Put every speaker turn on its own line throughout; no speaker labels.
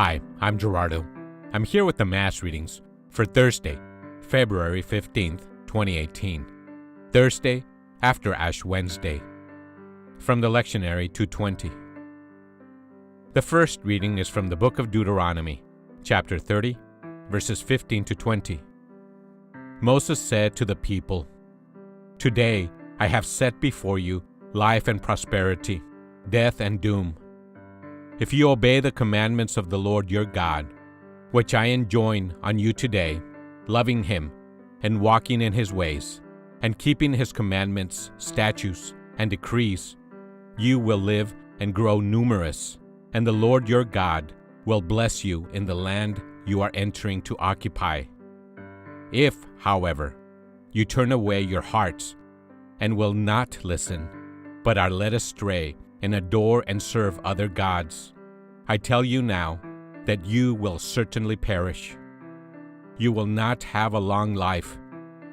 Hi, I'm Gerardo. I'm here with the Mass readings for Thursday, February 15th, 2018. Thursday after Ash Wednesday. From the Lectionary 220. The first reading is from the book of Deuteronomy, chapter 30, verses 15 to 20. Moses said to the people, "Today I have set before you life and prosperity, death and doom. If you obey the commandments of the Lord your God, which I enjoin on you today, loving him and walking in his ways, and keeping his commandments, statutes, and decrees, you will live and grow numerous, and the Lord your God will bless you in the land you are entering to occupy. If, however, you turn away your hearts and will not listen, but are led astray and adore and serve other gods, I tell you now that you will certainly perish. You will not have a long life,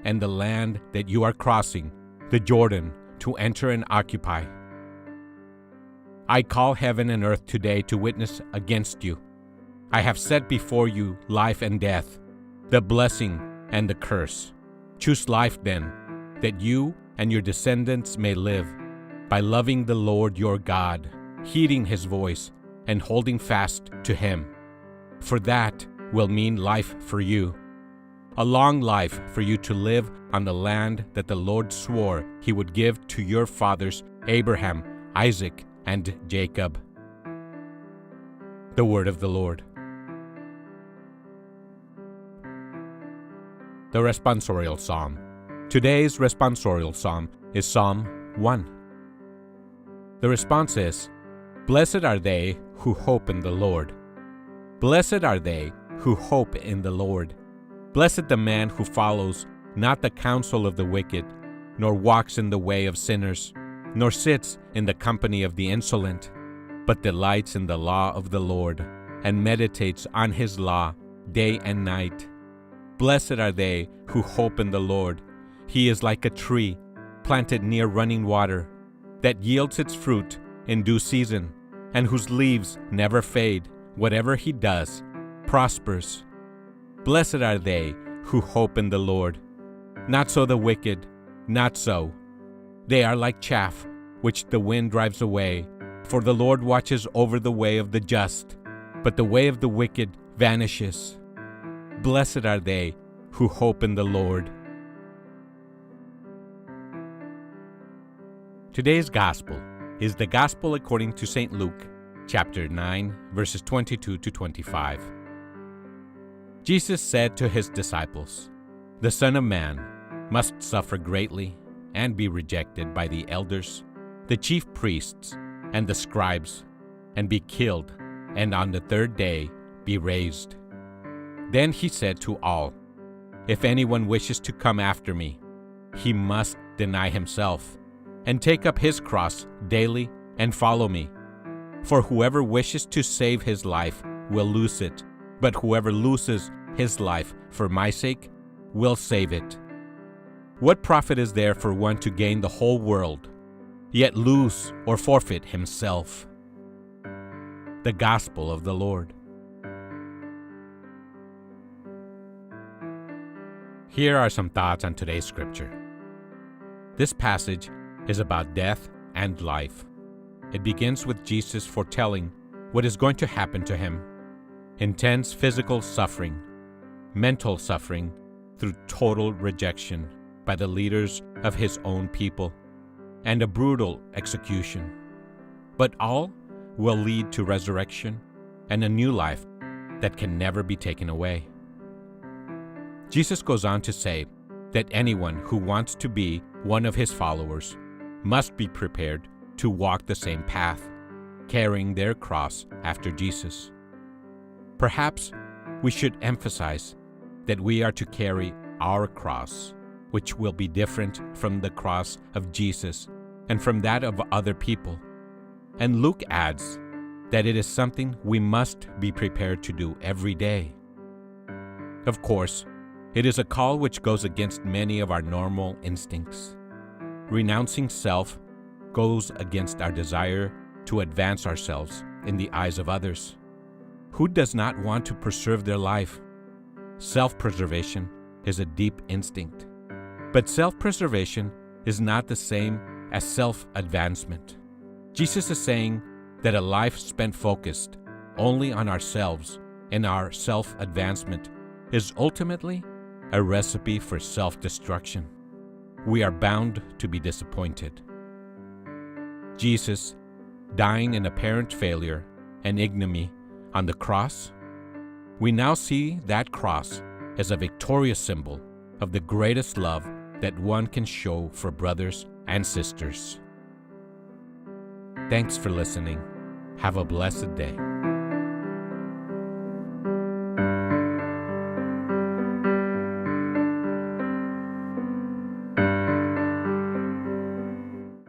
and the land that you are crossing, the Jordan, to enter and occupy. I call heaven and earth today to witness against you. I have set before you life and death, the blessing and the curse. Choose life then, that you and your descendants may live, by loving the Lord your God, heeding his voice, and holding fast to him. For that will mean life for you, a long life for you to live on the land that the Lord swore he would give to your fathers Abraham, Isaac, and Jacob." The word of the Lord. The Responsorial Psalm. Today's Responsorial Psalm is Psalm 1. The response is, "Blessed are they who hope in the Lord. Blessed are they who hope in the Lord. Blessed the man who follows not the counsel of the wicked, nor walks in the way of sinners, nor sits in the company of the insolent, but delights in the law of the Lord, and meditates on his law day and night. Blessed are they who hope in the Lord. He is like a tree planted near running water, that yields its fruit in due season, and whose leaves never fade. Whatever he does prospers. Blessed are they who hope in the Lord. Not so the wicked, not so. They are like chaff, which the wind drives away. For the Lord watches over the way of the just, but the way of the wicked vanishes. Blessed are they who hope in the Lord." Today's Gospel is the Gospel according to St. Luke, chapter 9, verses 22 to 25. Jesus said to his disciples, "The Son of Man must suffer greatly and be rejected by the elders, the chief priests, and the scribes, and be killed, and on the third day be raised." Then he said to all, "If anyone wishes to come after me, he must deny himself, and take up his cross daily and follow me. For whoever wishes to save his life will lose it, but whoever loses his life for my sake will save it. What profit is there for one to gain the whole world, yet lose or forfeit himself?" The Gospel of the Lord. Here are some thoughts on today's scripture. This passage is about death and life. It begins with Jesus foretelling what is going to happen to him: intense physical suffering, mental suffering through total rejection by the leaders of his own people, and a brutal execution. But all will lead to resurrection and a new life that can never be taken away. Jesus goes on to say that anyone who wants to be one of his followers must be prepared to walk the same path, carrying their cross after Jesus. Perhaps we should emphasize that we are to carry our cross, which will be different from the cross of Jesus and from that of other people. And Luke adds that it is something we must be prepared to do every day. Of course, it is a call which goes against many of our normal instincts. Renouncing self goes against our desire to advance ourselves in the eyes of others. Who does not want to preserve their life? Self-preservation is a deep instinct. But self-preservation is not the same as self-advancement. Jesus is saying that a life spent focused only on ourselves and our self-advancement is ultimately a recipe for self-destruction. We are bound to be disappointed. Jesus, dying in apparent failure and ignominy on the cross, we now see that cross as a victorious symbol of the greatest love that one can show for brothers and sisters. Thanks for listening. Have a blessed day.